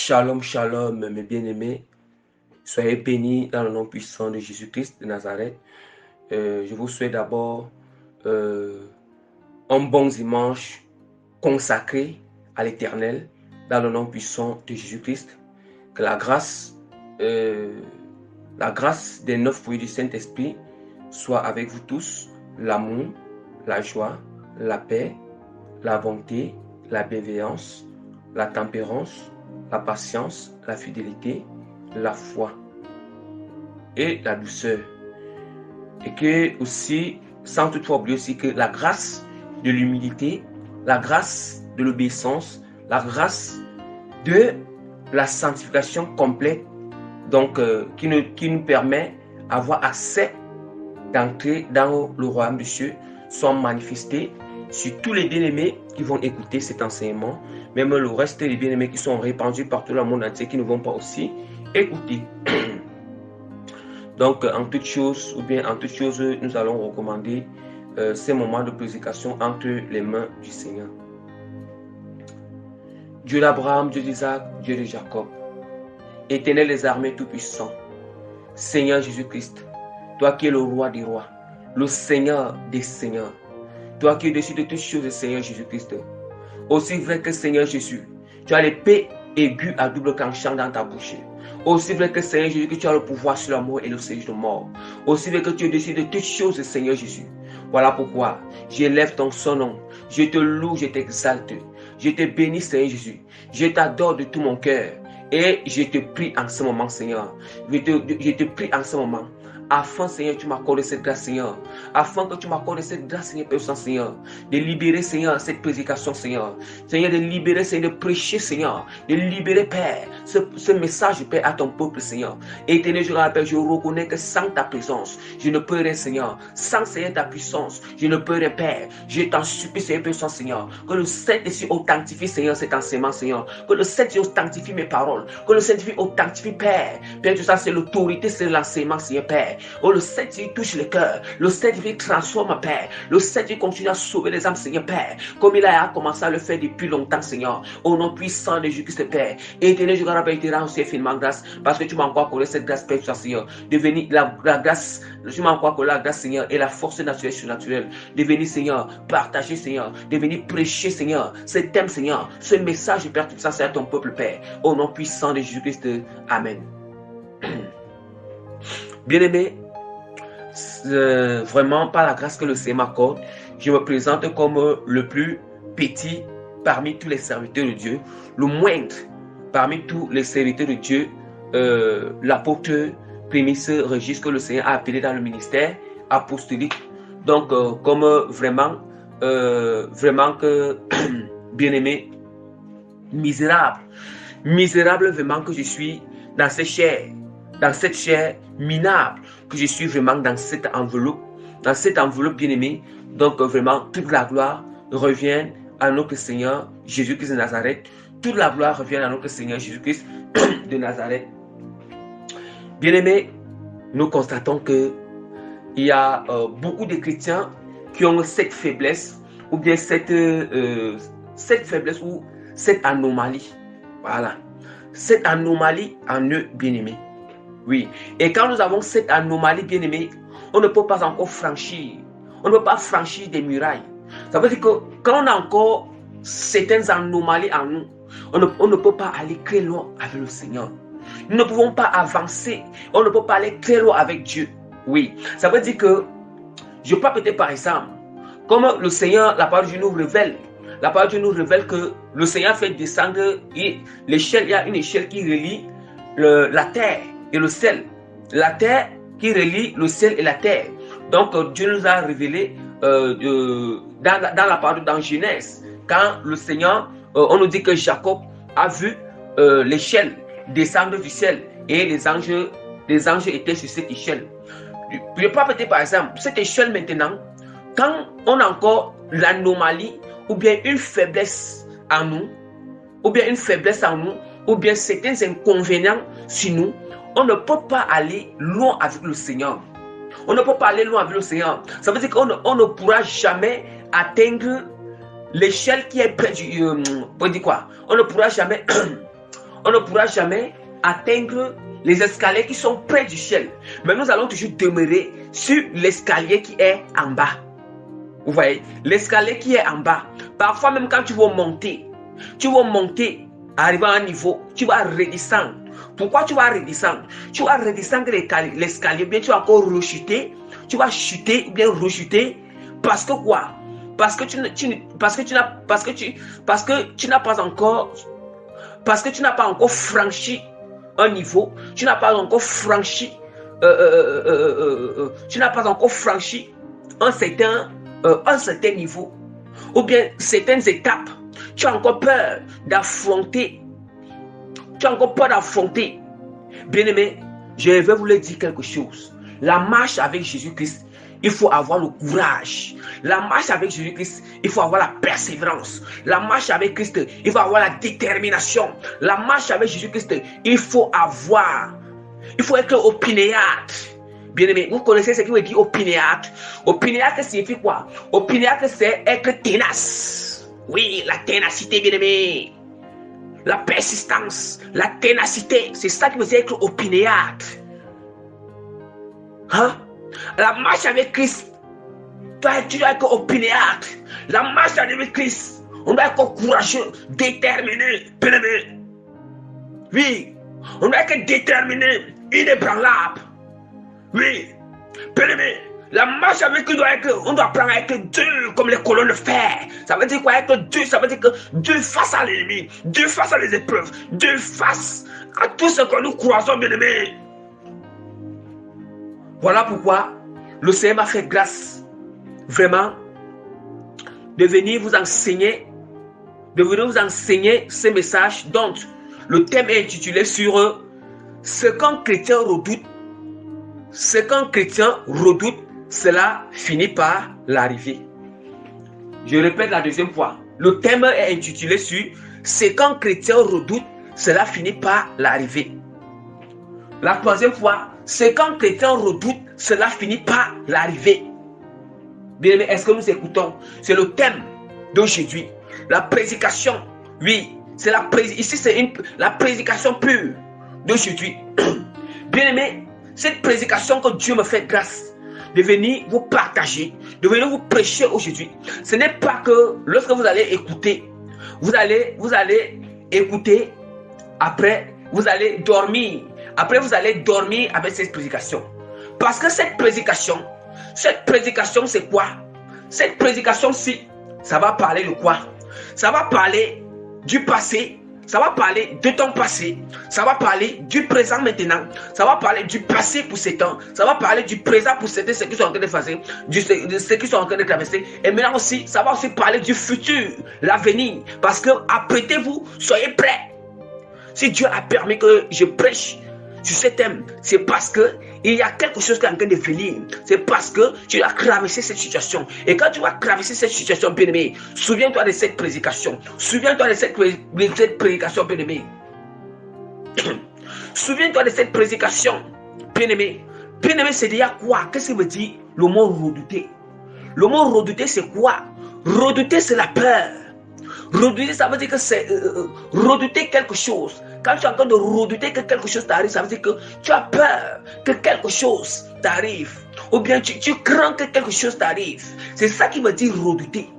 Shalom, shalom, mes bien-aimés. Soyez bénis dans le nom puissant de Jésus-Christ de Nazareth. Je vous souhaite d'abord un bon dimanche consacré à l'Éternel dans le nom puissant de Jésus-Christ. Que la grâce des 9 fruits du Saint-Esprit soit avec vous tous. L'amour, la joie, la paix, la bonté, la bienveillance, la tempérance, la patience, la fidélité, la foi et la douceur. Et que aussi, sans toutefois oublier aussi que la grâce de l'humilité, la grâce de l'obéissance, la grâce de la sanctification complète, donc qui nous permet d'avoir accès d'entrer dans le royaume des cieux, sont manifestés sur tous les bien-aimés qui vont écouter cet enseignement, même le reste des bien-aimés qui sont répandus partout dans le monde entier, qui ne vont pas aussi écouter. Donc, en toute chose, nous allons recommander ces moments de prédication entre les mains du Seigneur. Dieu d'Abraham, Dieu d'Isaac, Dieu de Jacob, Éternel des armées tout-puissant, Seigneur Jésus-Christ, toi qui es le roi des rois, le Seigneur des seigneurs, toi qui es au-dessus de toutes choses, Seigneur Jésus-Christ. Aussi vrai que Seigneur Jésus, tu as l'épée aiguë à double tranchant dans ta bouche. Aussi vrai que Seigneur Jésus, que tu as le pouvoir sur la mort et le siège de mort. Aussi vrai que tu es au-dessus de toutes choses, Seigneur Jésus. Voilà pourquoi j'élève ton son nom. Je te loue, je t'exalte. Je te bénis, Seigneur Jésus. Je t'adore de tout mon cœur. Et je te prie en ce moment, Seigneur. Je te prie en ce moment. Afin, Seigneur, tu m'accordes cette grâce, Seigneur. Afin que tu m'accordes cette grâce, Seigneur, Père Saint, Seigneur. De libérer, Seigneur, cette prédication, Seigneur. Seigneur, de libérer, Seigneur, de prêcher, Seigneur. De libérer, Père, ce message, Père, à ton peuple, Seigneur. Éternel, je rappelle, je reconnais que sans ta présence, je ne peux rien, Seigneur. Sans, Seigneur, ta puissance, je ne peux rien, Père. Je t'en supplie, Seigneur, Père Saint, Seigneur. Que le Saint-Esprit authentifie, Seigneur, cet enseignement, Seigneur. Que le Saint-Esprit authentifie mes paroles. Que le Saint-Esprit authentifie, Père. Père, tout ça, c'est l'autorité, c'est l'enseignement, Seigneur, Père. Oh, le Saint-Esprit touche le cœur. Le Saint-Esprit transforme, Père. Le Saint-Esprit continue à sauver les âmes, Seigneur, Père. Comme il a commencé à le faire depuis longtemps, Seigneur. Au nom puissant de Jésus-Christ, Père. Éternel, je te rappelle, te rends aussi infiniment grâce. Parce que tu m'as encore accordé cette grâce, Père, Seigneur. De venir, la grâce, tu m'as encore accordé la grâce, Seigneur, et la force naturelle, surnaturelle. De venir, Seigneur, partager, Seigneur. De venir prêcher, Seigneur. Ce thème, Seigneur. Ce message, Père, tout ça, c'est à ton peuple, Père. Au nom puissant de Jésus-Christ. Amen. Bien-aimé, vraiment par la grâce que le Seigneur m'accorde, je me présente comme le plus petit parmi tous les serviteurs de Dieu, le moindre parmi tous les serviteurs de Dieu, l'apôtre Prémice Régis que le Seigneur a appelé dans le ministère apostolique. Donc, comme vraiment que bien-aimé, misérable vraiment que je suis dans cette chair minable, que je suis vraiment dans cette enveloppe bien-aimée. Donc vraiment, toute la gloire revient à notre Seigneur Jésus-Christ de Nazareth. Toute la gloire revient à notre Seigneur Jésus-Christ de Nazareth. Bien-aimés, nous constatons que il y a beaucoup de chrétiens qui ont cette faiblesse, ou bien cette faiblesse ou cette anomalie. Voilà. Cette anomalie en eux, bien-aimés. Oui. Et quand nous avons cette anomalie, bien-aimée, on ne peut pas encore franchir. On ne peut pas franchir des murailles. Ça veut dire que quand on a encore certaines anomalies en nous, on ne peut pas aller très loin avec le Seigneur. Nous ne pouvons pas avancer. On ne peut pas aller très loin avec Dieu. Oui. Ça veut dire que, je prends peut-être par exemple, comme le Seigneur, la parole de Dieu nous révèle. La parole de Dieu nous révèle que le Seigneur fait descendre l'échelle. Il y a une échelle qui relie la terre et le ciel. La terre qui relie le ciel et la terre. Donc Dieu nous a révélé dans la parole dans Genèse, quand le Seigneur, on nous dit que Jacob a vu l'échelle descendre du ciel et les anges étaient sur cette échelle. Je peux peut-être par exemple, cette échelle maintenant, quand on a encore l'anomalie ou bien une faiblesse en nous, ou bien certains inconvénients sur nous, on ne peut pas aller loin avec le Seigneur. On ne peut pas aller loin avec le Seigneur. Ça veut dire qu'on ne pourra jamais atteindre l'échelle qui est près du... on dit quoi? On ne pourra jamais on ne pourra jamais atteindre les escaliers qui sont près du ciel. Mais nous allons toujours demeurer sur l'escalier qui est en bas. Vous voyez, l'escalier qui est en bas. Parfois même quand tu vas monter, arriver à un niveau, tu vas redescendre. Pourquoi tu vas redescendre? Tu vas redescendre l'escalier, bien tu vas encore rechuter. Tu vas chuter ou bien rechuter. Parce que quoi? Parce que tu n'as pas encore franchi un niveau. Tu n'as pas encore franchi un certain niveau ou bien certaines étapes. Tu as encore peur d'affronter. Bien-aimé, je vais vous le dire quelque chose. La marche avec Jésus-Christ, il faut avoir le courage. La marche avec Jésus-Christ, il faut avoir la persévérance. La marche avec Christ, il faut avoir la détermination. La marche avec Jésus-Christ, il faut être opiniâtre. Bien-aimé, vous connaissez ce qui veut dire opiniâtre? Opiniâtre signifie quoi? Opiniâtre, c'est être tenace. Oui, la ténacité, bien-aimé. La persistance, la ténacité, c'est ça qui veut dire être opiniâtre. Hein? La marche avec Christ, tu dois être opiniâtre. La marche avec Christ, on doit être courageux, déterminé, bien-aimé. Oui, on doit être déterminé, inébranlable. Oui, bien-aimé. La marche avec Christ on doit apprendre à être dur comme les colonnes de fer. Ça veut dire quoi être dur? Ça veut dire que dur face à l'ennemi, dur face à les épreuves, dur face à tout ce que nous croisons, bien-aimé. Voilà pourquoi le Seigneur m'a fait grâce, vraiment, de venir vous enseigner ce message. Donc, le thème est intitulé sur ce qu'un chrétien redoute. Ce qu'un chrétien redoute, cela finit par l'arriver. Je répète la deuxième fois. Le thème est intitulé sur ce qu'un chrétien redoute, cela finit par l'arriver. La troisième fois, ce qu'un chrétien redoute, cela finit par l'arriver. Bien aimé, est-ce que nous écoutons? C'est le thème d'aujourd'hui. La prédication. Oui, c'est ici c'est la prédication pure d'aujourd'hui. Bien aimé, cette prédication que Dieu me fait grâce de venir vous partager, de venir vous prêcher aujourd'hui. Ce n'est pas que lorsque vous allez écouter, vous allez écouter, après vous allez dormir. Après vous allez dormir avec cette prédication. Parce que cette prédication c'est quoi? Cette prédication-ci, ça va parler de quoi? Ça va parler du passé. Ça va parler de ton passé. Ça va parler du présent maintenant. Ça va parler du passé pour ces temps. Ça va parler du présent pour ceux qui sont en train de faire, de ceux qui sont en train de traverser. Et maintenant aussi, ça va aussi parler du futur, l'avenir. Parce que apprêtez-vous, soyez prêts. Si Dieu a permis que je prêche sur ce thème, c'est parce que il y a quelque chose qui est en train de venir. C'est parce que tu as traversé cette situation. Et quand tu vas traverser cette situation, bien-aimé, souviens-toi de cette prédication. Souviens-toi de cette prédication, bien-aimé. Souviens-toi de cette prédication, bien-aimé. Bien-aimé, c'est déjà quoi? Qu'est-ce que veut dire le mot redouter? Le mot redouter, c'est quoi? Redouter, c'est la peur. Redouter, ça veut dire que c'est redouter quelque chose. Quand tu es en train de redouter que quelque chose t'arrive, ça veut dire que tu as peur que quelque chose t'arrive. Ou bien tu crains que quelque chose t'arrive. C'est ça qui veut dire redouter.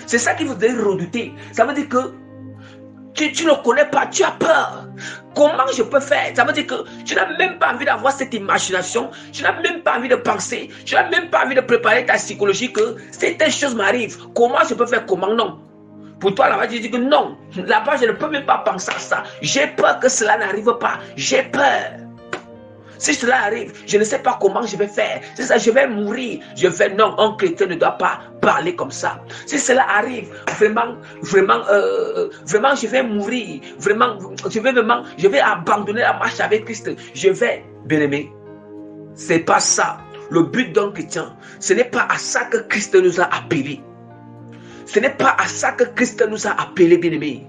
C'est ça qui veut dire redouter. Ça veut dire que tu ne connais pas, tu as peur. Comment je peux faire? Ça veut dire que tu n'as même pas envie d'avoir cette imagination. Tu n'as même pas envie de penser. Tu n'as même pas envie de préparer ta psychologie que certaines choses m'arrivent. Comment je peux faire? Comment non? Pour toi, là-bas, tu dis que non. Là-bas, je ne peux même pas penser à ça. J'ai peur que cela n'arrive pas. J'ai peur. Si cela arrive, je ne sais pas comment je vais faire. C'est ça, je vais mourir. Non, un chrétien ne doit pas parler comme ça. Si cela arrive, vraiment, je vais mourir. Vraiment, je vais abandonner la marche avec Christ. Je vais, bien-aimé. C'est pas ça. Le but d'un chrétien, ce n'est pas à ça que Christ nous a appelés. Ce n'est pas à ça que Christ nous a appelés, bien-aimés.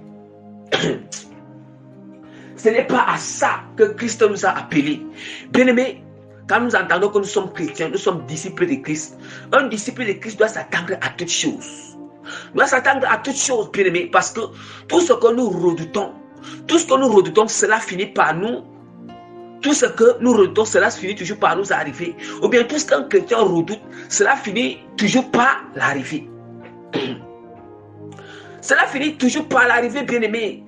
Ce n'est pas à ça que Christ nous a appelés. Bien-aimés, quand nous entendons que nous sommes chrétiens, nous sommes disciples de Christ. Un disciple de Christ doit s'attendre à toutes choses. Doit s'attendre à toutes choses, bien-aimés, parce que tout ce que nous redoutons, tout ce que nous redoutons, cela finit par nous. Tout ce que nous redoutons, cela finit toujours par nous arriver. Ou bien tout ce qu'un chrétien redoute, cela finit toujours par l'arriver. Cela finit toujours par l'arriver, bien-aimé.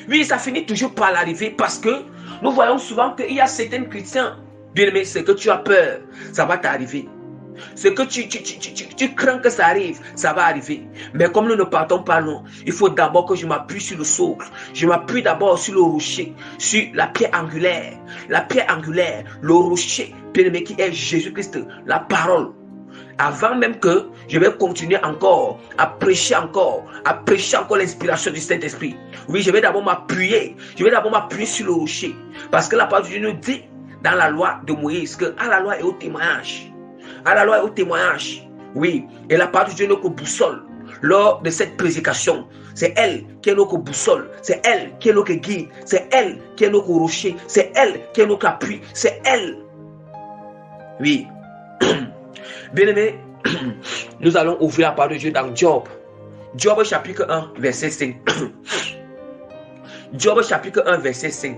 Oui, ça finit toujours par l'arriver parce que nous voyons souvent qu'il y a certains chrétiens, bien-aimé, c'est que tu as peur, ça va t'arriver. Ce que tu crains que ça arrive, ça va arriver. Mais comme nous ne partons pas loin, il faut d'abord que je m'appuie sur le socle. Je m'appuie d'abord sur le rocher, sur la pierre angulaire. La pierre angulaire, le rocher, bien-aimé, qui est Jésus-Christ, la parole. Avant même que je vais continuer encore à prêcher encore l'inspiration du Saint-Esprit. Oui, je vais d'abord m'appuyer. Je vais d'abord m'appuyer sur le rocher. Parce que la parole de Dieu nous dit dans la loi de Moïse que à la loi et au témoignage. À la loi et au témoignage. Oui, et la parole de Dieu est notre boussole. Lors de cette prédication, c'est elle qui est notre boussole. C'est elle qui est notre guide. C'est elle qui est notre rocher. C'est elle qui est notre appui. C'est elle. Oui. Bien-aimé, nous allons ouvrir la parole de Dieu dans Job. Job chapitre 1, verset 5. Job chapitre 1, verset 5.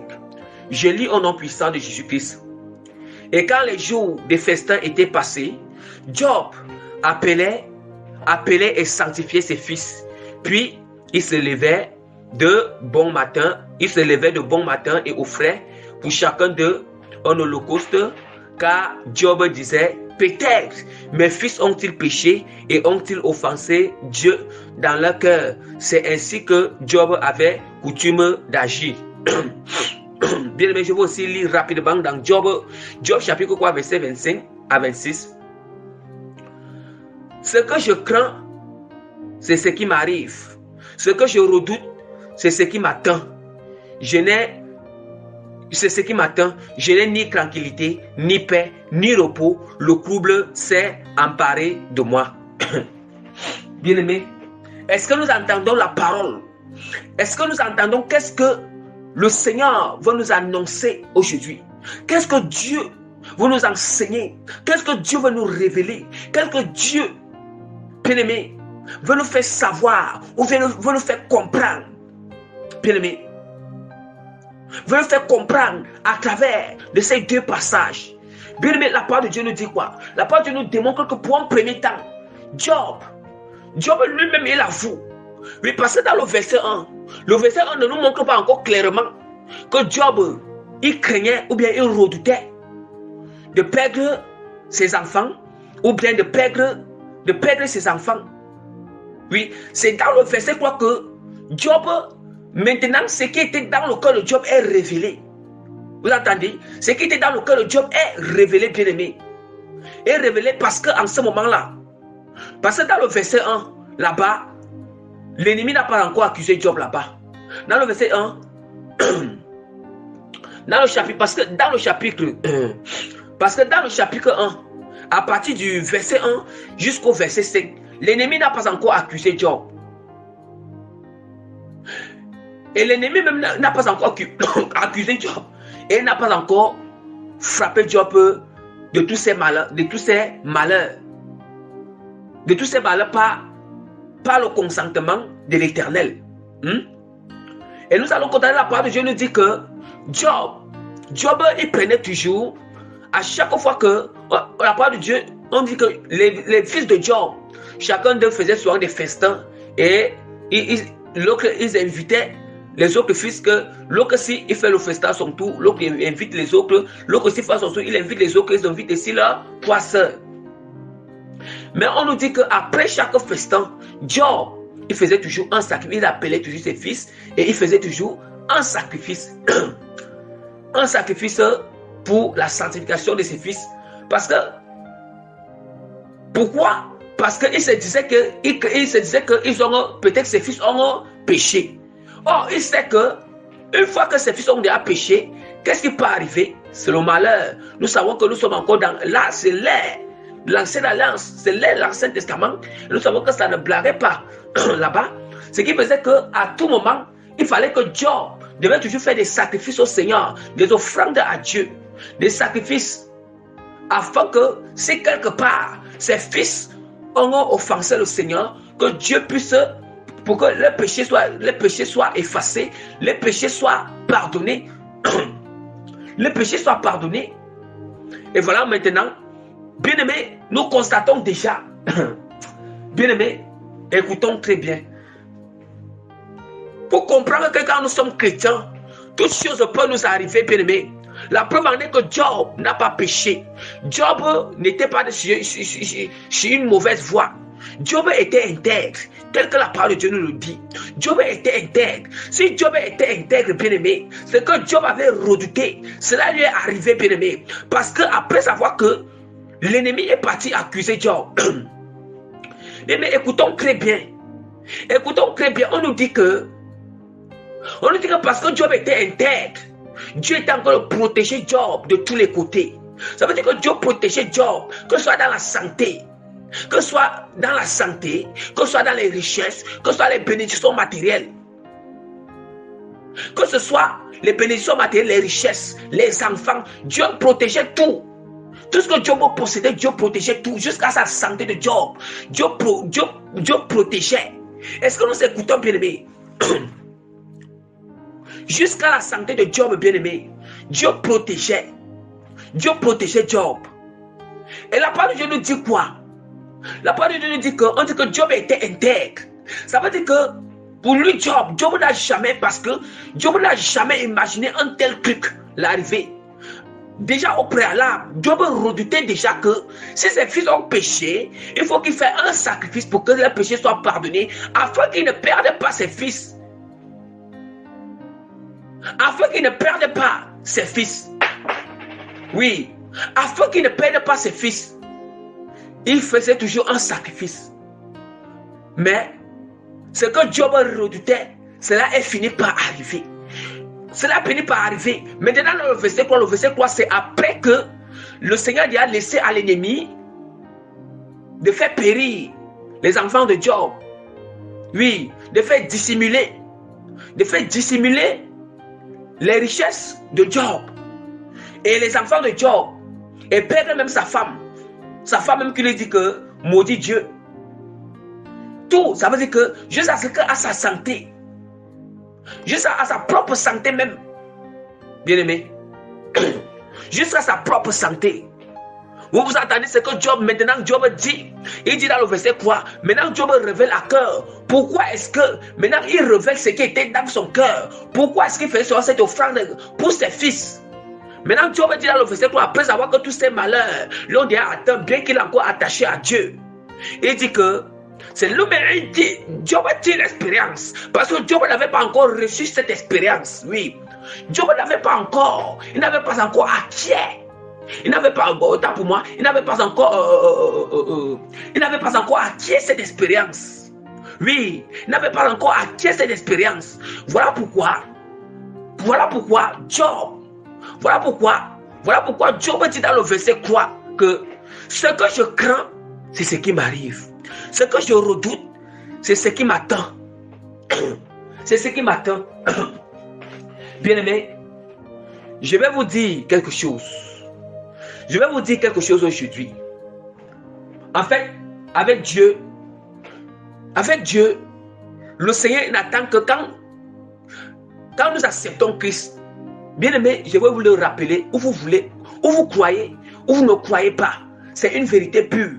Je lis au nom puissant de Jésus-Christ. Et quand les jours des festins étaient passés, Job appelait et sanctifiait ses fils. Puis il se levait de bon matin. Et offrait pour chacun d'eux un holocauste, car Job disait: peut-être mes fils ont-ils péché et ont-ils offensé Dieu dans leur cœur. C'est ainsi que Job avait coutume d'agir. Bien aimé, je vais aussi lire rapidement dans Job chapitre 3, verset 25 à 26. Ce que je crains, c'est ce qui m'arrive. Ce que je redoute, c'est ce qui m'attend. C'est ce qui m'attend. Je n'ai ni tranquillité, ni paix, ni repos. Le trouble s'est emparé de moi. Bien-aimé, est-ce que nous entendons la parole? Est-ce que nous entendons qu'est-ce que le Seigneur veut nous annoncer aujourd'hui? Qu'est-ce que Dieu veut nous enseigner? Qu'est-ce que Dieu veut nous révéler? Qu'est-ce que Dieu, bien-aimé, veut nous faire savoir ou veut nous faire comprendre? Bien-aimé, veut nous faire comprendre à travers de ces deux passages. Bien-aimé, la parole de Dieu nous dit quoi? La parole de Dieu nous démontre que pour un premier temps, Job lui-même, il avoue. Oui, parce que dans le verset 1 ne nous montre pas encore clairement que Job, il craignait ou bien il redoutait de perdre ses enfants ou bien de perdre ses enfants. Oui, c'est dans le verset quoi que Job, maintenant, ce qui était dans le cœur de Job est révélé. Vous entendez? Ce qui était dans le cœur de Job est révélé, bien-aimé. Est révélé parce qu'en ce moment-là, parce que dans le verset 1, là-bas, l'ennemi n'a pas encore accusé Job là-bas. Dans le verset 1, dans le chapitre 1, à partir du verset 1 jusqu'au verset 5, l'ennemi n'a pas encore accusé Job. Et l'ennemi même n'a pas encore accusé Job. Et n'a pas encore frappé Job de tous ses malheurs, par le consentement de l'Éternel. Et nous allons continuer la parole de Dieu nous dit que Job, il prenait toujours, à chaque fois que la parole de Dieu, on dit que les fils de Job, chacun d'eux faisait souvent des festins et ils invitaient les autres fils que l'autre si il fait le festin à son tour, l'autre invite les autres, l'autre si fait son tour, il invite les autres, ils invitent ici leurs 3 sœurs. Mais on nous dit qu'après chaque festin, Job, il faisait toujours un sacrifice, il appelait toujours ses fils et il faisait toujours un sacrifice. Un sacrifice pour la sanctification de ses fils. Parce que, pourquoi? Parce qu'il se disait que peut-être ses fils ont péché. Or, il sait que une fois que ses fils ont déjà péché, qu'est-ce qui peut arriver? C'est le malheur. Nous savons que nous sommes encore dans là, c'est l'ère. L'ancienne alliance, c'est l'Ancien Testament. Et nous savons que ça ne blaguait pas là-bas. Ce qui faisait qu'à tout moment, il fallait que Job devait toujours faire des sacrifices au Seigneur, des offrandes à Dieu, des sacrifices, afin que si quelque part ses fils ont offensé le Seigneur, que Dieu puisse pour que les péchés soient effacés, les péchés soient pardonnés. Les péchés soient pardonnés. Et voilà maintenant, bien-aimés, nous constatons déjà, bien-aimés, écoutons très bien. Pour comprendre que quand nous sommes chrétiens, toutes choses peuvent nous arriver, bien-aimés. La preuve en est que Job n'a pas péché. Job n'était pas sur une mauvaise voie. Job était intègre, tel que la parole de Dieu nous le dit. Job était intègre. Si Job était intègre, bien-aimé, ce que Job avait redouté, cela lui est arrivé, bien-aimé. Parce qu'après savoir que l'ennemi est parti accuser Job. Mais écoutons très bien. Écoutons très bien. On nous dit que parce que Job était intègre, Dieu était encore de protéger Job de tous les côtés. Ça veut dire que Dieu protégeait Job, que ce soit dans la santé, que ce soit dans la santé, que ce soit dans les richesses, que ce soit les bénédictions matérielles. Que ce soit les bénédictions matérielles, les richesses, les enfants, Dieu protégeait tout. Tout ce que Job possédait, Dieu protégeait tout, jusqu'à sa santé de Job. Dieu protégeait. Est-ce que nous écoutons, bien-aimés? Jusqu'à la santé de Job, bien-aimé, Dieu protégeait. Dieu protégeait Job. Et la parole de Dieu nous dit quoi? La parole de Dieu nous dit que Job était intègre. Ça veut dire que pour lui, Job n'a jamais, parce que Job n'a jamais imaginé un tel truc l'arriver. Déjà au préalable, Job redoutait déjà que si ses fils ont péché, il faut qu'il fasse un sacrifice pour que leurs péchés soient pardonnés, afin qu'il ne perde pas ses fils. Afin qu'il ne perde pas ses fils. Oui, afin qu'il ne perde pas ses fils. Il faisait toujours un sacrifice. Mais ce que Job redoutait, cela est fini par arriver. Cela finit par arriver. Maintenant, le verset 3, c'est après que le Seigneur a laissé à l'ennemi de faire périr les enfants de Job. Oui, de faire dissimuler les richesses de Job. Et les enfants de Job, et perdre même sa femme même qui lui dit que maudit Dieu. Tout, ça veut dire que juste à sa santé, juste à sa propre santé même, bien aimé, jusqu'à sa propre santé. Vous vous entendez ce que Job, maintenant Job dit. Il dit dans le verset 3, maintenant Job révèle à cœur. Pourquoi est-ce que maintenant il révèle ce qui était dans son cœur? Pourquoi est-ce qu'il faisait cette offrande pour ses fils? Maintenant Job dit dans le verset 3, après avoir que tous ces malheurs l'ont déjà atteint, bien qu'il est encore attaché à Dieu. Il dit que c'est lui-même qui Job a dit l'expérience. Parce que Job n'avait pas encore reçu cette expérience. Oui. Job n'avait pas encore. Il n'avait pas encore acquis. Il n'avait pas encore, autant pour moi, il n'avait pas encore acquis cette expérience. Oui, il n'avait pas encore acquis cette expérience. Voilà pourquoi Job Job dit dans le verset 3 que ce que je crains, c'est ce qui m'arrive. Ce que je redoute, c'est ce qui m'attend. C'est ce qui m'attend. Bien-aimés, je vais vous dire quelque chose. Je vais vous dire quelque chose aujourd'hui. En fait, avec Dieu, le Seigneur n'attend que quand nous acceptons Christ. Bien-aimé, je vais vous le rappeler, où vous voulez, où vous croyez, où vous ne croyez pas. C'est une vérité pure.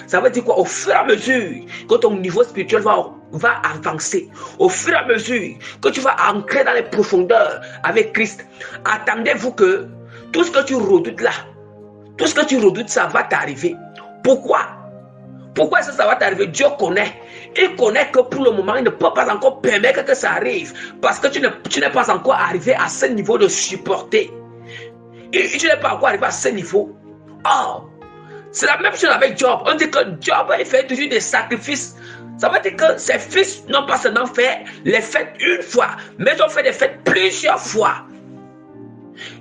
Ça veut dire quoi? Au fur et à mesure que ton niveau spirituel va avancer, au fur et à mesure que tu vas ancrer dans les profondeurs avec Christ, attendez-vous que tout ce que tu redoutes là, tout ce que tu redoutes, ça va t'arriver. Pourquoi est-ce que ça va t'arriver? Dieu connaît. Il connaît que pour le moment, il ne peut pas encore permettre que ça arrive. Parce que tu n'es pas encore arrivé à ce niveau de supporter. Et tu n'es pas encore arrivé à ce niveau. Oh, c'est la même chose avec Job. On dit que Job, il fait toujours des sacrifices. Ça veut dire que ses fils n'ont pas seulement fait les fêtes une fois, mais ils ont fait des fêtes plusieurs fois.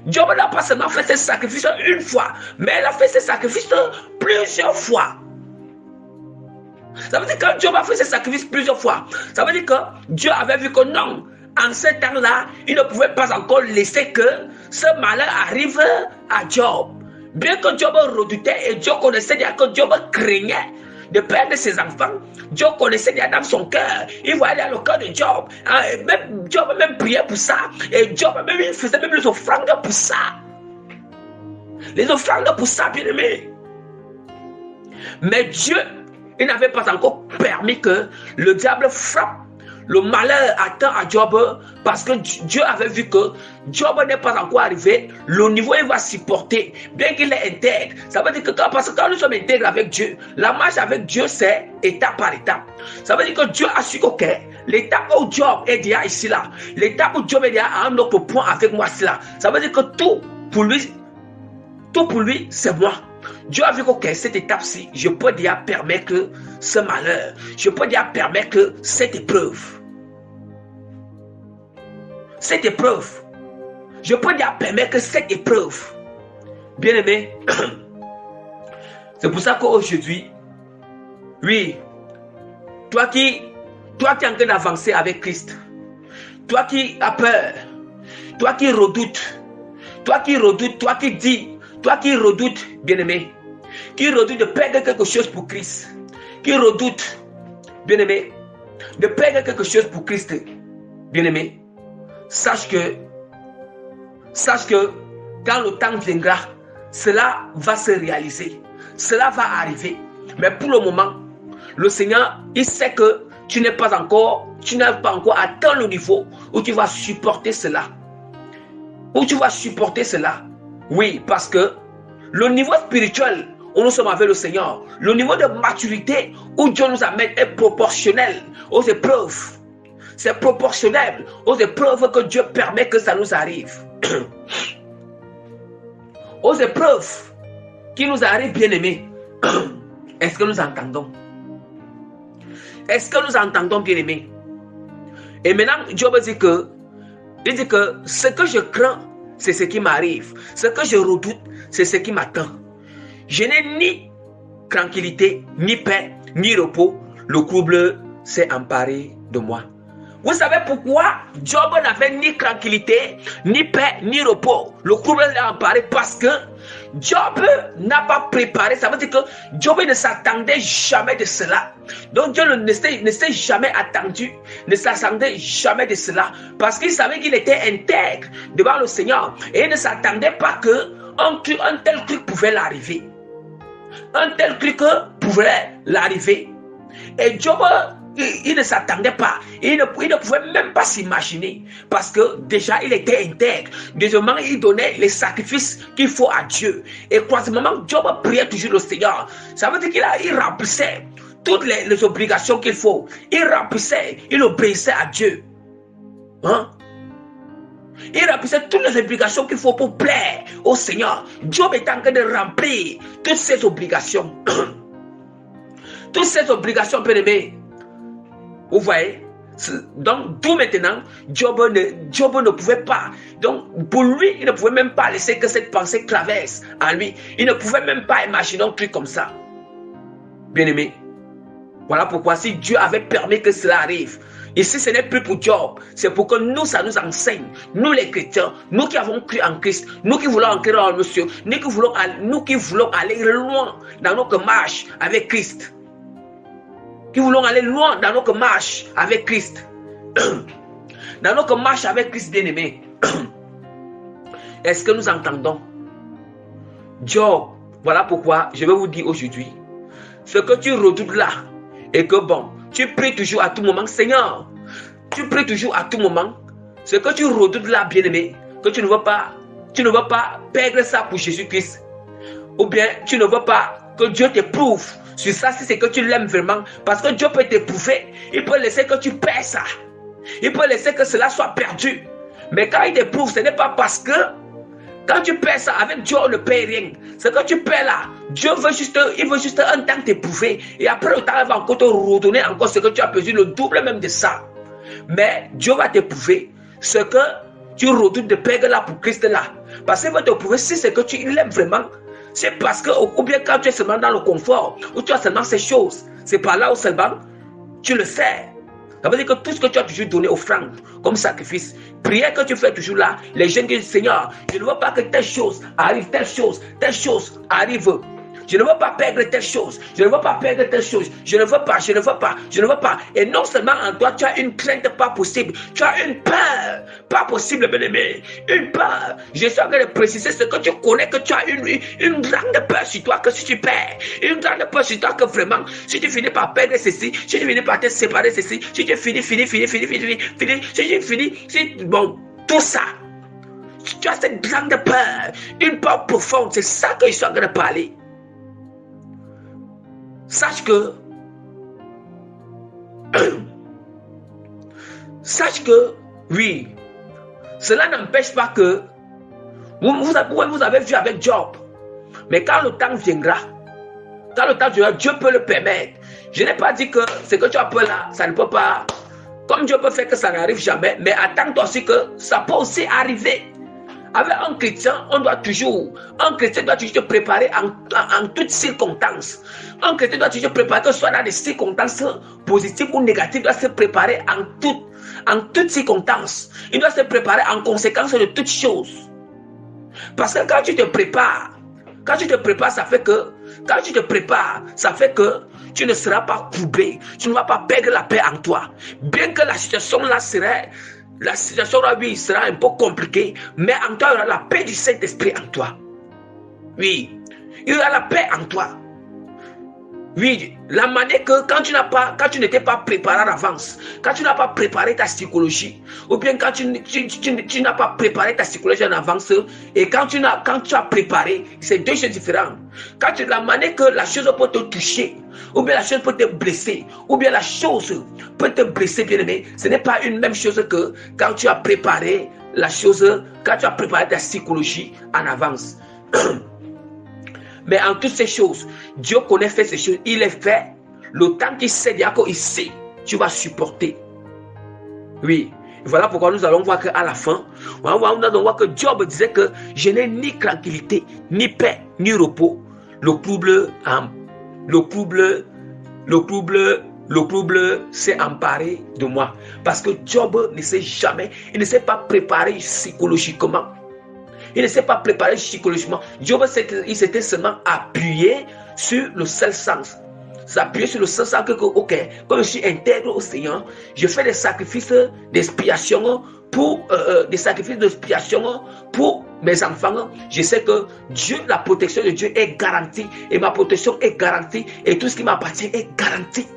Job n'a pas seulement fait ses sacrifices une fois, mais il a fait ses sacrifices plusieurs fois. Ça veut dire que Job a fait ses sacrifices plusieurs fois. Ça veut dire que Dieu avait vu que non, en ce temps-là, il ne pouvait pas encore laisser que ce malheur arrive à Job. Bien que Job redoutait et Dieu connaissait déjà que Job craignait. de perdre ses enfants. Dieu connaissait déjà dans son cœur. Il voyait dans le cœur de Job. Même Job même priait pour ça. Et Job même il faisait même les offrandes pour ça. Les offrandes pour ça, bien aimé. Mais Dieu, il n'avait pas encore permis que le diable frappe. Le malheur attend à Job parce que Dieu avait vu que Job n'est pas encore arrivé. Le niveau il va supporter, bien qu'il est intègre. Ça veut dire que parce que quand nous sommes intègres avec Dieu, la marche avec Dieu c'est étape par étape. Ça veut dire que Dieu a su que l'étape où Job est déjà ici là, l'étape où Job est déjà à un autre point avec moi ici là. Ça veut dire que tout pour lui c'est moi. Dieu a vu que cette étape-ci, je peux déjà permettre que ce malheur, je peux déjà permettre que cette épreuve, je peux déjà permettre que cette épreuve, bien aimé, c'est pour ça qu'aujourd'hui, oui, toi qui es en train d'avancer avec Christ, toi qui as peur, toi qui redoutes, toi qui dis, toi qui redoutes, bien-aimé, qui redoute de perdre quelque chose pour Christ, qui redoute, bien-aimé, de perdre quelque chose pour Christ, bien-aimé, sache que quand le temps viendra, cela va se réaliser, cela va arriver. Mais pour le moment, le Seigneur, il sait que tu n'as pas encore atteint le niveau où tu vas supporter cela. Oui, parce que le niveau spirituel où nous sommes avec le Seigneur, le niveau de maturité où Dieu nous amène est proportionnel aux épreuves. C'est proportionnel aux épreuves que Dieu permet que ça nous arrive. Aux épreuves qui nous arrivent, bien-aimés. Est-ce que nous entendons? Est-ce que nous entendons, bien-aimés? Et maintenant, Job dit que ce que je crains, c'est ce qui m'arrive. Ce que je redoute, c'est ce qui m'attend. Je n'ai ni tranquillité, ni paix, ni repos. Le trouble s'est emparé de moi. Vous savez pourquoi Job n'avait ni tranquillité, ni paix, ni repos? Le trouble l'a emparé parce que Job n'a pas préparé. Ça veut dire que Job ne s'attendait jamais de cela. Donc Dieu ne s'est jamais attendu, ne s'attendait jamais de cela. Parce qu'il savait qu'il était intègre devant le Seigneur. Et il ne s'attendait pas qu'un tel truc pouvait l'arriver. Un tel truc pouvait l'arriver. Et Job, il ne s'attendait pas. Il ne pouvait même pas s'imaginer. Parce que déjà, il était intègre. Deuxièmement, il donnait les sacrifices qu'il faut à Dieu. Et troisièmement, Job priait toujours le Seigneur. Ça veut dire qu'il remplissait toutes les obligations qu'il faut. Il remplissait, il obéissait à Dieu. Hein? Il remplissait toutes les obligations qu'il faut pour plaire au Seigneur. Job est en train de remplir toutes ces obligations. Toutes ces obligations, bien-aimés. Vous voyez? Donc, tout maintenant, Job ne pouvait pas. Donc, pour lui, il ne pouvait même pas laisser que cette pensée traverse en lui. Il ne pouvait même pas imaginer un truc comme ça. Bien-aimé. Voilà pourquoi si Dieu avait permis que cela arrive, ici ce n'est plus pour Job, c'est pour que nous, ça nous enseigne, nous les chrétiens, nous qui avons cru en Christ, nous qui voulons entrer dans le Monsieur, nous qui voulons aller loin dans notre marche avec Christ. Qui voulons aller loin dans notre marche avec Christ. Dans notre marche avec Christ, bien-aimé. Est-ce que nous entendons? Job, voilà pourquoi je vais vous dire aujourd'hui, ce que tu redoutes là, et que bon, tu pries toujours à tout moment, Seigneur, tu pries toujours à tout moment, ce que tu redoutes là, bien-aimé, que tu ne veux pas perdre ça pour Jésus-Christ, ou bien tu ne veux pas que Dieu t'éprouve sur ça si c'est que tu l'aimes vraiment, parce que Dieu peut t'éprouver, il peut laisser que tu perds ça, il peut laisser que cela soit perdu, mais quand il t'éprouve, ce n'est pas parce que quand tu perds ça, avec Dieu on ne paye rien. Ce que tu perds là, Dieu veut juste un temps t'éprouver. Et après le temps, il va encore te redonner encore ce que tu as perdu, le double même de ça. Mais Dieu va t'éprouver ce que tu redoutes de perdre là pour Christ là. Parce qu'il va t'éprouver si c'est que tu l'aimes vraiment. C'est parce que, ou bien quand tu es seulement dans le confort, ou tu as seulement ces choses, c'est par là où seulement tu le sais. Ça veut dire que tout ce que tu as toujours donné offrande comme sacrifice, prière que tu fais toujours là, les gens disent Seigneur, je ne veux pas que telle chose arrive, telle chose arrive. Je ne veux pas perdre telle chose. Je ne veux pas perdre telle chose. Je ne veux pas, je ne veux pas, je ne veux pas. Et non seulement en toi, tu as une crainte pas possible. Tu as une peur pas possible, bien-aimé. Une peur. Je suis en train de préciser ce que tu connais, que tu as une grande peur sur toi, que si tu perds. Une grande peur sur toi, que vraiment, si tu finis par perdre ceci, si tu finis par te séparer ceci, si tu finis, bon, tout ça. Tu as cette grande peur, une peur profonde, c'est ça que je suis en train de parler. Sache que, oui, cela n'empêche pas que, vous avez vu avec Job, mais quand le temps viendra, Dieu peut le permettre. Je n'ai pas dit que ce que tu as peur là, ça ne peut pas, comme Dieu peut faire que ça n'arrive jamais, mais attends-toi aussi que ça peut aussi arriver. Avec un chrétien, un chrétien doit toujours se préparer en toutes circonstances. Un chrétien doit toujours se préparer, que ce soit dans des circonstances positives ou négatives, il doit se préparer en toutes circonstances. Il doit se préparer en conséquence de toutes choses. Parce que quand tu te prépares, ça fait que tu ne seras pas courbé, tu ne vas pas perdre la paix en toi. Bien que la situation là oui, sera un peu compliquée, mais en toi, il y aura la paix du Saint-Esprit en toi. Oui, il y aura la paix en toi. Oui, la manière que quand tu n'étais pas préparé à l'avance, quand tu n'as pas préparé ta psychologie, ou bien quand tu n'as pas préparé ta psychologie en avance, et quand tu as préparé, c'est deux choses différentes. La manière que la chose peut te toucher, ou bien la chose peut te blesser, ou bien la chose peut te blesser, bien aimé, ce n'est pas une même chose que quand tu as préparé la chose, quand tu as préparé ta psychologie en avance. Mais en toutes ces choses, Dieu connaît faire ces choses. Il est fait. Le temps qu'il sait, ici, tu vas supporter. Oui. Voilà pourquoi nous allons voir qu'à la fin, nous allons voir que Job disait que je n'ai ni tranquillité, ni paix, ni repos. Le trouble s'est emparé de moi. Parce que Job ne sait jamais, il ne s'est pas préparé psychologiquement. Il ne s'est pas préparé psychologiquement. Job, il s'était seulement appuyé sur le seul sens. S'appuyer sur le seul sens que, ok, comme je suis intègre au Seigneur, je fais des sacrifices d'expiation pour mes enfants. Je sais que Dieu, la protection de Dieu est garantie. Et ma protection est garantie. Et tout ce qui m'appartient est garanti.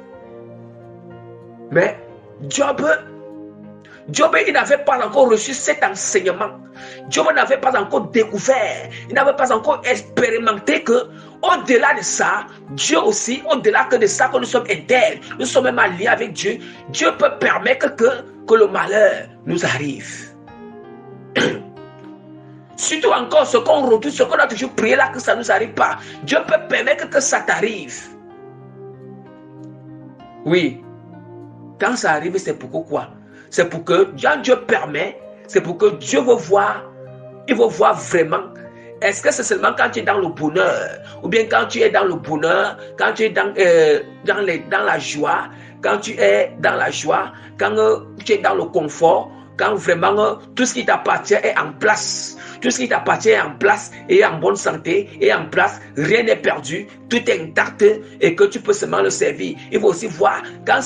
Mais Job, il n'avait pas encore reçu cet enseignement. Job n'avait pas encore découvert, il n'avait pas encore expérimenté que, au-delà de ça, Dieu aussi, au-delà que de ça, que nous sommes intègres, nous sommes même alliés avec Dieu. Dieu peut permettre que le malheur nous arrive. Surtout encore, ce qu'on redoute, ce qu'on a toujours prié là, que ça ne nous arrive pas. Dieu peut permettre que ça t'arrive. Oui. Quand ça arrive, c'est pourquoi? C'est pour que Dieu permet, c'est pour que Dieu veut voir, il veut voir vraiment. Est-ce que c'est seulement quand tu es dans le bonheur, ou bien quand tu es dans le bonheur, quand tu es dans la joie, quand tu es dans la joie, quand tu es dans le confort, quand vraiment tout ce qui t'appartient est en place. Tout ce qui t'appartient est en place et en bonne santé et en place, rien n'est perdu, tout est intact et que tu peux seulement le servir. Il faut aussi voir quand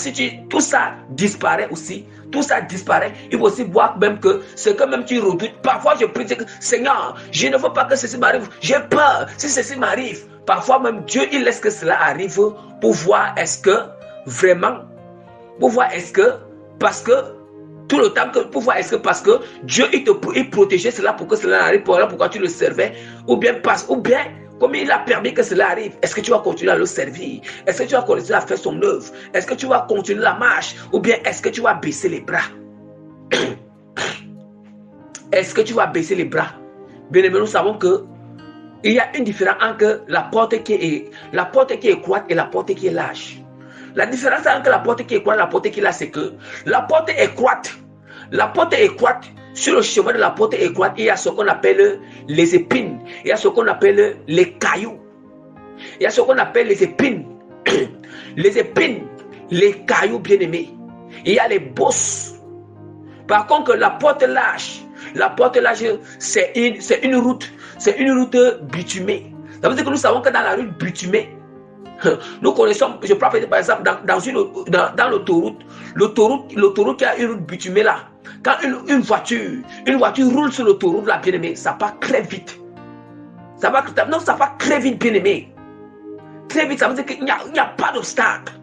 tout ça disparaît aussi, tout ça disparaît, il faut aussi voir même que ce que même tu redoutes. Parfois je prie que Seigneur, je ne veux pas que ceci m'arrive, j'ai peur si ceci m'arrive. Parfois même Dieu il laisse que cela arrive pour voir est-ce que vraiment, parce que tout le temps pour voir est-ce que parce que Dieu il protégeait cela pour que cela arrive, pourquoi tu le servais, ou bien comme il a permis que cela arrive, est-ce que tu vas continuer à le servir? Est-ce que tu vas continuer à faire son œuvre? Est-ce que tu vas continuer la marche? Ou bien est-ce que tu vas baisser les bras? Est-ce que tu vas baisser les bras? Bien aimé, nous savons que il y a une différence entre la porte qui est étroite et la porte qui est large. La différence entre la porte qui est étroite et la porte qui est large, c'est que la porte étroite, sur le chemin de la porte étroite, il y a ce qu'on appelle les épines, il y a ce qu'on appelle les cailloux, il y a ce qu'on appelle les épines, les cailloux bien-aimés, il y a les bosses. Par contre, la porte large, c'est une route bitumée. Ça veut dire que nous savons que dans la rue bitumée, nous connaissons, je prends par exemple dans l'autoroute qui a une route bitumée là. Quand une voiture roule sur l'autoroute là, bien aimé, ça part très vite. Ça va très vite, bien aimé. Très vite, ça veut dire qu'il n'y a pas d'obstacle.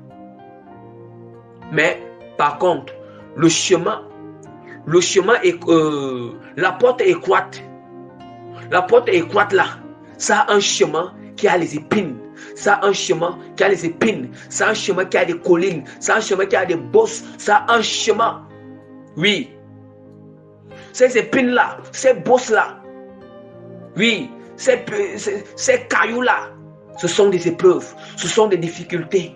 Mais par contre, le chemin est la porte est étroite. La porte est étroite là. Ça a un chemin qui a les épines. Ça a un chemin qui a les épines. Ça a un chemin qui a des collines. Ça a un chemin qui a des bosses. Ça a un chemin. Oui. Ces épines là, ces bosses là. Oui. Ces cailloux là. Ce sont des épreuves. Ce sont des difficultés.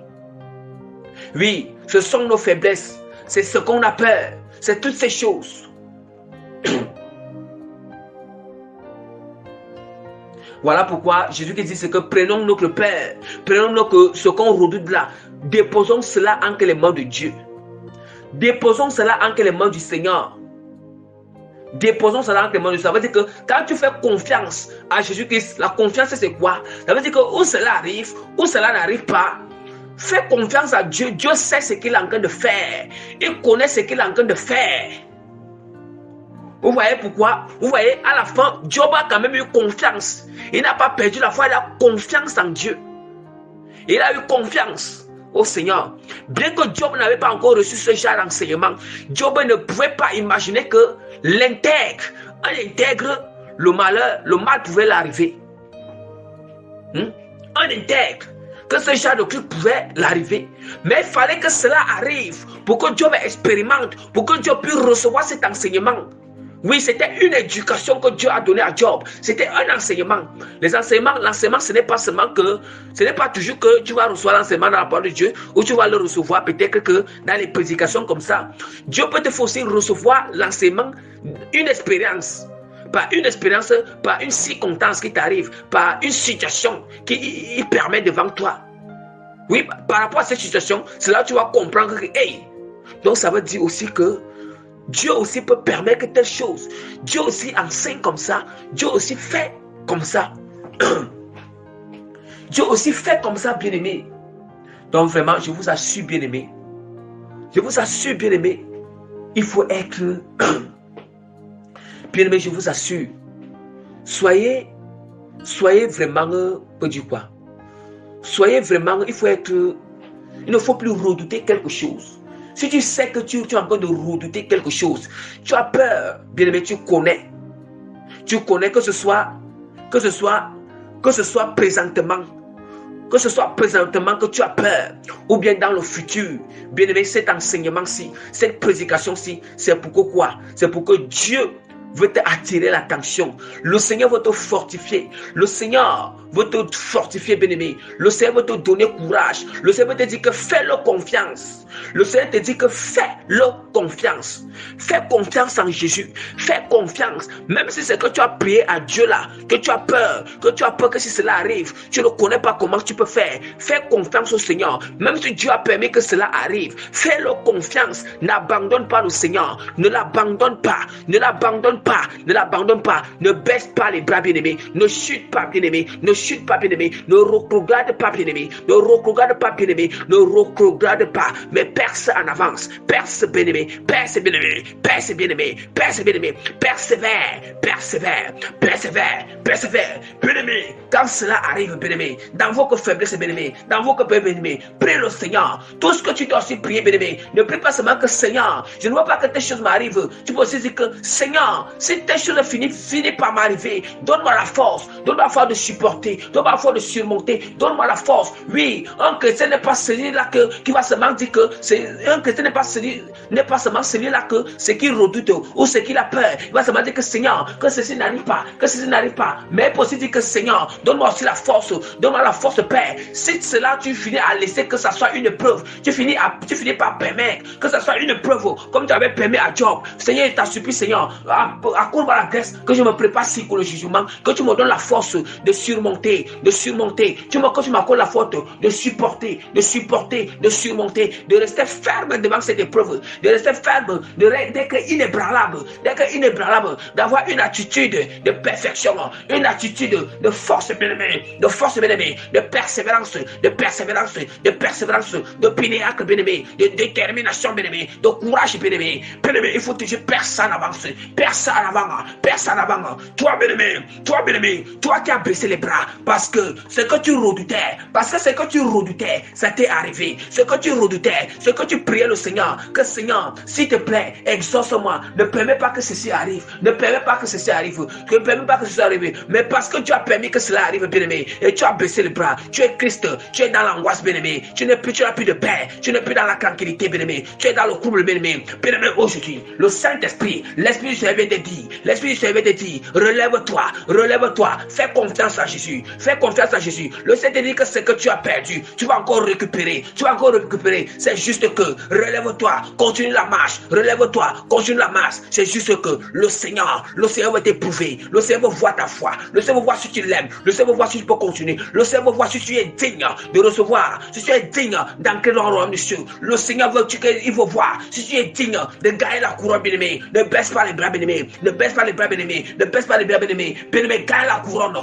Oui. Ce sont nos faiblesses. C'est ce qu'on a peur. C'est toutes ces choses. Voilà pourquoi Jésus qui dit c'est que prenons notre Père, prenons ce qu'on redoute là, déposons cela entre les mains de Dieu. Déposons cela entre les mains du Seigneur. Déposons cela entre les mains de Dieu. Ça veut dire que quand tu fais confiance à Jésus-Christ, la confiance c'est quoi? Ça veut dire que où cela arrive, où cela n'arrive pas, fais confiance à Dieu. Dieu sait ce qu'il est en train de faire. Il connaît ce qu'il est en train de faire. Vous voyez pourquoi? Vous voyez, à la fin, Job a quand même eu confiance. Il n'a pas perdu la foi, il a confiance en Dieu. Il a eu confiance au Seigneur. Bien que Job n'avait pas encore reçu ce genre d'enseignement, Job ne pouvait pas imaginer que le mal pouvait l'arriver. Un intègre, que ce genre de truc pouvait l'arriver. Mais il fallait que cela arrive pour que Job expérimente, pour que Job puisse recevoir cet enseignement. Oui, c'était une éducation que Dieu a donnée à Job. C'était un enseignement. L'enseignement, ce n'est pas toujours que tu vas recevoir l'enseignement dans la parole de Dieu ou tu vas le recevoir peut-être que dans les prédications comme ça. Dieu peut te faire aussi recevoir l'enseignement, une expérience. Par une circonstance qui t'arrive, par une situation qui permet devant toi. Oui, par rapport à cette situation, c'est là que tu vas comprendre que, hey, donc ça veut dire aussi que Dieu aussi peut permettre telle chose. Dieu aussi enseigne comme ça. Dieu aussi fait comme ça. Dieu aussi fait comme ça, bien-aimé. Donc vraiment, je vous assure, bien-aimé. Je vous assure, bien-aimé. Il faut être... bien-aimé, je vous assure. Soyez vraiment... peut dire quoi? Soyez vraiment... Il ne faut plus redouter quelque chose. Si tu sais que tu es en train de redouter quelque chose, tu as peur, bien-aimé, tu connais. Tu connais que ce soit présentement. Que ce soit présentement que tu as peur, ou bien dans le futur. Bien-aimé, cet enseignement-ci, cette prédication-ci, c'est pour quoi? C'est pour que Dieu veut t'attirer l'attention. Le Seigneur veut te fortifier. Le Seigneur veut te fortifier, bien-aimé. Le Seigneur veut te donner courage. Le Seigneur veut te dire que fais-le confiance. Le Seigneur te dit que fais-le confiance. Fais confiance en Jésus. Fais confiance. Même si c'est que tu as prié à Dieu là, que tu as peur que si cela arrive, tu ne connais pas comment tu peux faire. Fais confiance au Seigneur. Même si Dieu a permis que cela arrive, fais-le confiance. N'abandonne pas le Seigneur. Ne l'abandonne pas. Ne l'abandonne pas. Ne l'abandonne pas. Ne baisse pas les bras, bien-aimé. Ne chute pas, bien-aimé. Ne chute pas, bien-aimé. Ne regarde pas, bien-aimé. Ne regarde pas, bien-aimé. Ne regarde pas. Mais perce en avance. Perce, bien-aimé. Perce, bien-aimé. Perce, bien-aimé. Perce, bien-aimé. Persévère. Persévère. Persévère. Persévère. Bien-aimé. Quand cela arrive, bien-aimé, dans vos faiblesses, bien-aimé, dans vos cœurs, bien-aimé, prie le Seigneur. Tout ce que tu dois aussi prier, bien-aimé, ne prie pas seulement que Seigneur, je ne veux pas que telle chose m'arrive. Tu peux aussi dire que Seigneur, si telle chose finit par m'arriver, donne-moi la force de supporter, donne-moi la force de surmonter, donne-moi la force. Oui, un chrétien n'est pas celui-là qui va seulement dire que un chrétien n'est pas seulement celui-là que ce qu'il redoute ou ce qu'il a peur. Il va seulement dire que Seigneur, que ceci n'arrive pas, mais il peut aussi dire que Seigneur, donne-moi aussi la force, donne-moi la force, Père. Si cela, tu finis à laisser que ça soit une épreuve, tu finis par permettre que ça soit une épreuve, comme tu avais permis à Job. Seigneur, il t'a supplié, Seigneur, accorde la grâce, que je me prépare psychologiquement, que tu me donnes la force de surmonter, que tu m'accordes la force de supporter, de rester ferme devant cette épreuve, de rester ferme, d'être inébranlable, d'avoir une attitude de perfection, une attitude de force bien-aimée, de persévérance, de pinacle bien-aimé, de détermination bien-aimé, de courage bien-aimé. Bien-aimé, il faut toujours percer en avance, percer en avant. Toi bien-aimé, toi qui as baissé les bras, parce que ce que tu redoutais, ça t'est arrivé. Ce que tu redoutais, ce que tu priais le Seigneur, que Seigneur, s'il te plaît, exauce-moi, ne permets pas que ceci arrive, mais parce que tu as permis que cela arrive, bien-aimé, et tu as baissé les bras, tu es triste, tu es dans l'angoisse, bien-aimé, tu n'as plus de paix, tu n'es plus dans la tranquillité, bien-aimé, tu es dans le trouble, bien-aimé, aujourd'hui, le Saint-Esprit, l'Esprit du Seigneur te dit, relève-toi, fais confiance à Jésus, le Seigneur te dit que ce que tu as perdu, tu vas encore récupérer, c'est juste que, relève-toi, continue la marche, c'est juste que le Seigneur va t'éprouver, le Seigneur va voir ta foi, le Seigneur va voir si tu l'aimes, le Seigneur va voir si tu peux continuer, le Seigneur va voir si tu es digne de recevoir, si tu es digne d'entrer dans le royaume des cieux, le Seigneur il va voir si tu es digne de gagner la couronne, bien-aimé. Ne baisse pas les bras, bien-aimé, bien-aimé, gagne la couronne,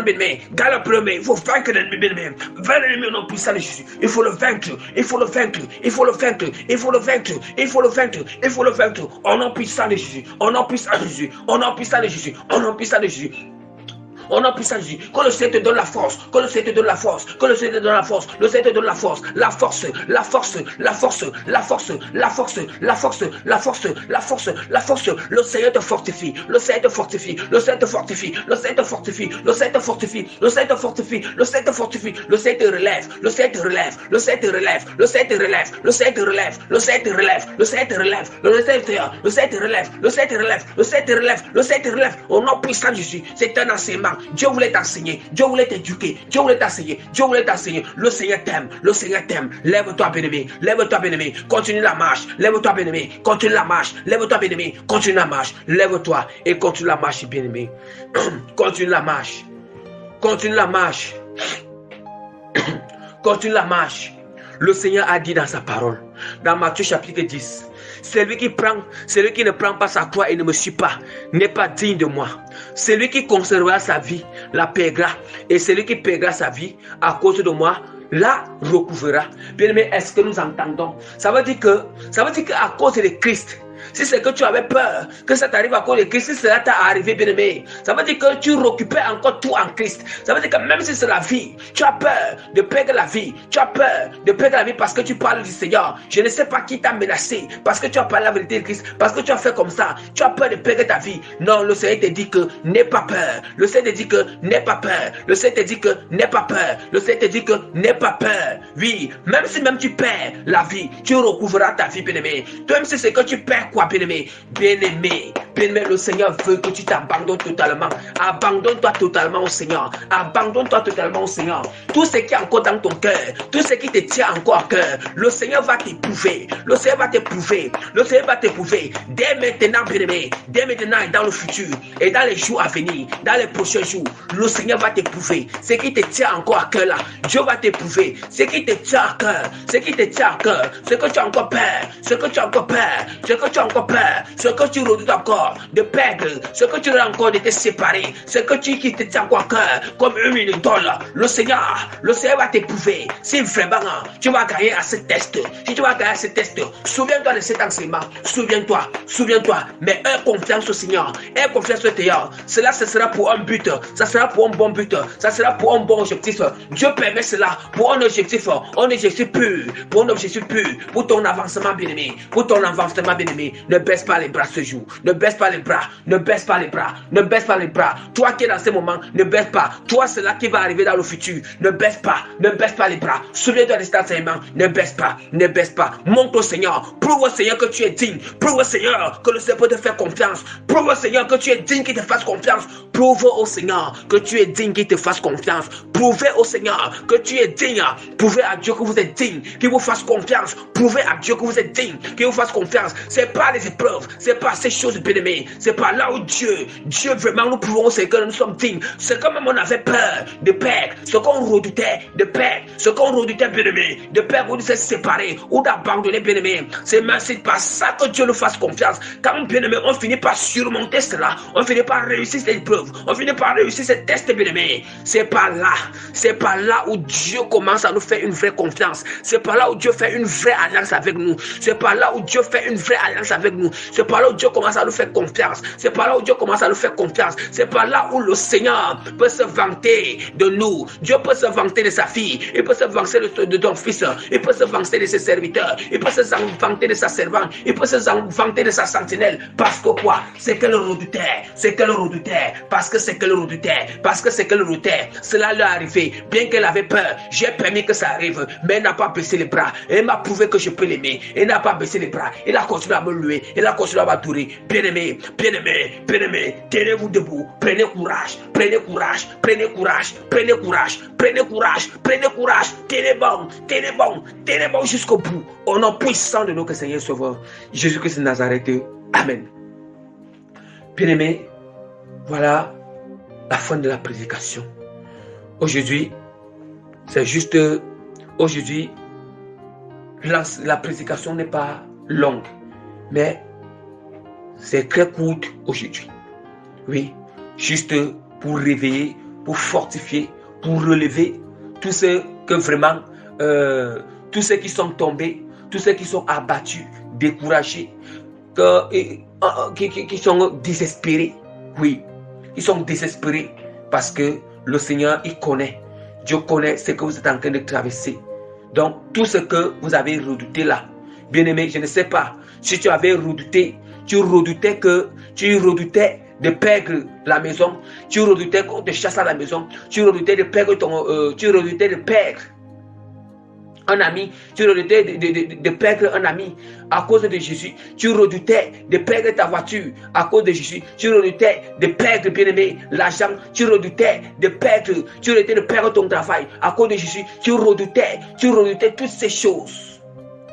bien-aimé, gagne le premier, il faut vaincre l'ennemi, bien-aimé, vaincre l'ennemi au nom puissant de Jésus, il faut le vaincre, au nom puissant de Jésus, au nom puissant de Jésus. On a puissance de Jésus. Que le Seigneur te donne la force. Le Seigneur te donne la force. Le Seigneur te fortifie. Le Seigneur te fortifie. Le Seigneur te relève. On a puissance de Jésus. C'est un enseignement. Dieu voulait t'enseigner, Dieu voulait t'éduquer, Le Seigneur t'aime. Lève-toi, bien-aimé, continue la marche. Lève-toi, bien-aimé, continue la marche. Lève-toi et continue la marche, bien-aimé. Continue la marche. Le Seigneur a dit dans sa parole, dans Matthieu chapitre 10, celui qui ne prend pas sa croix et ne me suit pas, n'est pas digne de moi. Celui qui conservera sa vie, la paiera, et celui qui paiera sa vie à cause de moi, la recouvrera. Bien aimé, est-ce que nous entendons? Ça veut dire qu'à cause de Christ, si c'est que tu avais peur que ça t'arrive à cause de Christ, si cela t'est arrivé, bien-aimé, ça veut dire que tu récupères encore tout en Christ. Ça veut dire que même si c'est la vie, tu as peur de perdre la vie. Parce que tu parles du Seigneur. Je ne sais pas qui t'a menacé parce que tu as parlé la vérité de Christ, parce que tu as fait comme ça. Tu as peur de perdre ta vie. Non, le Seigneur te dit que n'aie pas peur. Oui, même si tu perds la vie, tu recouvreras ta vie, bien-aimé. Même si c'est que tu perds quoi, bien-aimé, le Seigneur veut que tu t'abandonnes totalement. Abandonne-toi totalement au Seigneur. Tout ce qui est encore dans ton cœur, tout ce qui te tient encore à cœur, le Seigneur va t'éprouver. Dès maintenant, bien-aimé, et dans le futur, et dans les jours à venir, dans les prochains jours, le Seigneur va t'éprouver. Ce qui te tient encore à cœur là, Dieu va t'éprouver. Ce qui te tient à cœur, ce que tu as encore peur, ce que tu redoutes encore de perdre, ce que tu as encore de te séparer, ce qui te tient encore à cœur, comme une idole, le Seigneur va t'éprouver. Si vraiment tu vas gagner à ce test, souviens-toi de cet enseignement, souviens-toi, mais aie confiance au Seigneur, cela ce sera pour un but, ça sera pour un bon but, ça sera pour un bon objectif. Dieu permet cela pour un objectif pur, pour ton avancement bien-aimé, ne baisse pas les bras ce jour, ne baisse pas les bras. Toi qui es dans ce moment, ne baisse pas. Toi, c'est là qui va arriver dans le futur, ne baisse pas les bras. Souviens-toi de cet enseignement, ne baisse pas. Montre au Seigneur, prouve au Seigneur que tu es digne, prouve au Seigneur que le Seigneur peut te faire confiance, prouve au Seigneur que tu es digne qu'il te fasse confiance, prouvez au Seigneur que tu es digne qu'il te fasse confiance, prouvez au Seigneur que tu es digne, prouvez à Dieu que vous êtes digne, qu'il vous fasse confiance, prouvez à Dieu que vous êtes digne, qu'il vous fasse confiance. C'est pas les épreuves, c'est pas ces choses, bien-aimés. C'est pas là où Dieu vraiment, nous pouvons, c'est que nous sommes dignes. C'est comme on avait peur de perdre, ce qu'on redoutait de perdre, ce qu'on redoutait, bien-aimé, de perdre ou de se séparer ou d'abandonner, bien-aimé. C'est pas ça que Dieu nous fasse confiance. Quand, bien-aimé, on finit par surmonter cela, on finit par réussir cette épreuve, on finit par réussir ce test, bien-aimé. C'est pas là où Dieu commence à nous faire une vraie confiance. C'est pas là où Dieu fait une vraie alliance avec nous. C'est pas là où Dieu fait une vraie alliance avec nous. C'est pas là où Dieu commence à nous faire confiance. C'est pas là où Dieu commence à nous faire confiance. C'est pas là où le Seigneur peut se vanter de nous. Dieu peut se vanter de sa fille. Il peut se vanter de ton fils. Il peut se vanter de ses serviteurs. Il peut se vanter de sa servante. Il peut se vanter de sa sentinelle. Parce que quoi? C'est qu'elle redoutait. C'est qu'elle redoutait. Parce que c'est qu'elle redoutait. Parce que c'est qu'elle redoutait. Cela lui est arrivé. Bien qu'elle avait peur, j'ai permis que ça arrive. Mais elle n'a pas baissé les bras. Elle m'a prouvé que je peux l'aimer. Elle n'a pas baissé les bras. Elle a continué à me louer. Elle a continué à m'adorer. Bien-aimé, bien-aimé, bien-aimé, tenez-vous debout. Prenez courage. Prenez courage. Prenez courage. Prenez courage. Prenez courage. Prenez courage. Tenez bon. Tenez bon. Tenez bon jusqu'au bout. Au nom puissant de notre Seigneur Sauveur, Jésus-Christ de Nazareth. Amen. Bien-aimé, voilà la fin de la prédication. Aujourd'hui, c'est juste, aujourd'hui, la prédication n'est pas longue, mais c'est très courte aujourd'hui. Oui, juste pour réveiller, pour fortifier, pour relever tous ceux que vraiment, tous ceux qui sont tombés, tous ceux qui sont abattus, découragés, qui sont désespérés. Oui, ils sont désespérés parce que le Seigneur, il connaît. Dieu connaît ce que vous êtes en train de traverser. Donc, tout ce que vous avez redouté là, bien-aimé, je ne sais pas si tu avais redouté, tu redoutais de perdre la maison, tu redoutais qu'on te chasse à la maison, tu redoutais de perdre un ami, tu redoutais de perdre un ami à cause de Jésus, tu redoutais de perdre ta voiture à cause de Jésus, tu redoutais de perdre, bien-aimé, l'argent, tu redoutais de perdre ton travail à cause de Jésus, tu redoutais toutes ces choses.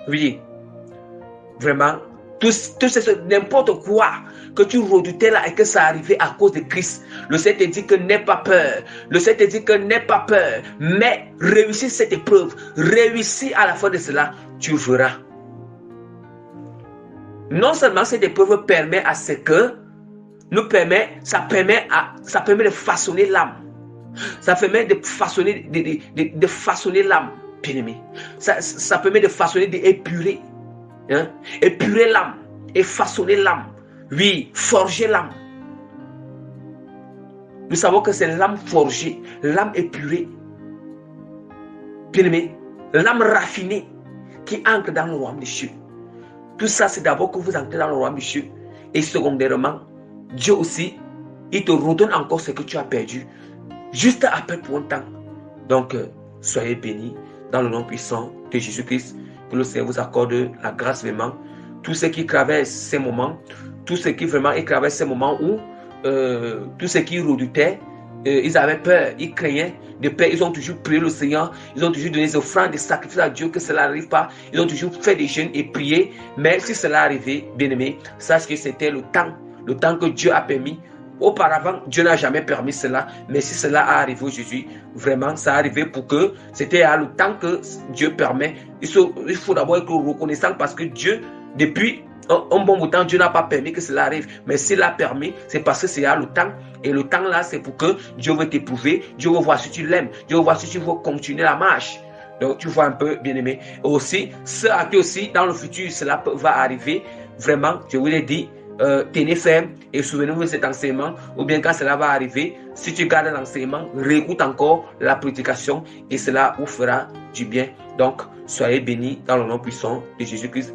Oui, vraiment, n'importe quoi que tu redoutais là et que ça arrivait à cause de Christ. Le Seigneur te dit que n'aie pas peur. Le Seigneur te dit que n'aie pas peur. Mais réussis cette épreuve. Réussis à la fin de cela, tu verras. Non seulement cette épreuve permet à ce que ça permet de façonner l'âme. Ça permet de façonner l'âme, bien-aimé. Ça permet de façonner, d'épurer. Hein? Épurer l'âme et façonner l'âme. Oui, forger l'âme. Nous savons que c'est l'âme forgée, l'âme épurée. Bien-aimé, l'âme raffinée qui entre dans le royaume des cieux. Tout ça, c'est d'abord que vous entrez dans le royaume des cieux. Et secondairement, Dieu aussi, il te redonne encore ce que tu as perdu. Juste après pour un temps. Donc, soyez bénis dans le nom puissant de Jésus-Christ. Que le Seigneur vous accorde la grâce vraiment. Tous ceux qui traversent ces moments, tous ceux qui vraiment traversent ces moments où tous ceux qui redoutaient, ils avaient peur, ils craignaient de peur, ils ont toujours prié le Seigneur, ils ont toujours donné des offrandes, des sacrifices à Dieu, que cela n'arrive pas, ils ont toujours fait des jeûnes et prié. Mais si cela arrivait, bien-aimé, sache que c'était le temps que Dieu a permis. Auparavant, Dieu n'a jamais permis cela, mais si cela a arrivé aujourd'hui, vraiment, ça a arrivé pour que c'était à le temps que Dieu permet. Il faut d'abord être reconnaissant parce que Dieu, depuis un bon bout de temps, Dieu n'a pas permis que cela arrive. Mais s'il a permis, c'est parce que c'est à le temps. Et le temps là, c'est pour que Dieu veut t'éprouver, Dieu veut voir si tu l'aimes, Dieu veut voir si tu veux continuer la marche. Donc, tu vois un peu, bien-aimé. Aussi, ce à qui aussi, dans le futur, cela va arriver. Vraiment, je vous l'ai dit, tenez ferme et souvenez-vous de cet enseignement, ou bien quand cela va arriver, si tu gardes l'enseignement, réécoute encore la prédication et cela vous fera du bien. Donc, soyez bénis dans le nom puissant de Jésus-Christ.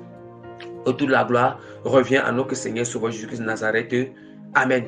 Toute la gloire revient à notre Seigneur Sauveur Jésus-Christ de Nazareth. Amen.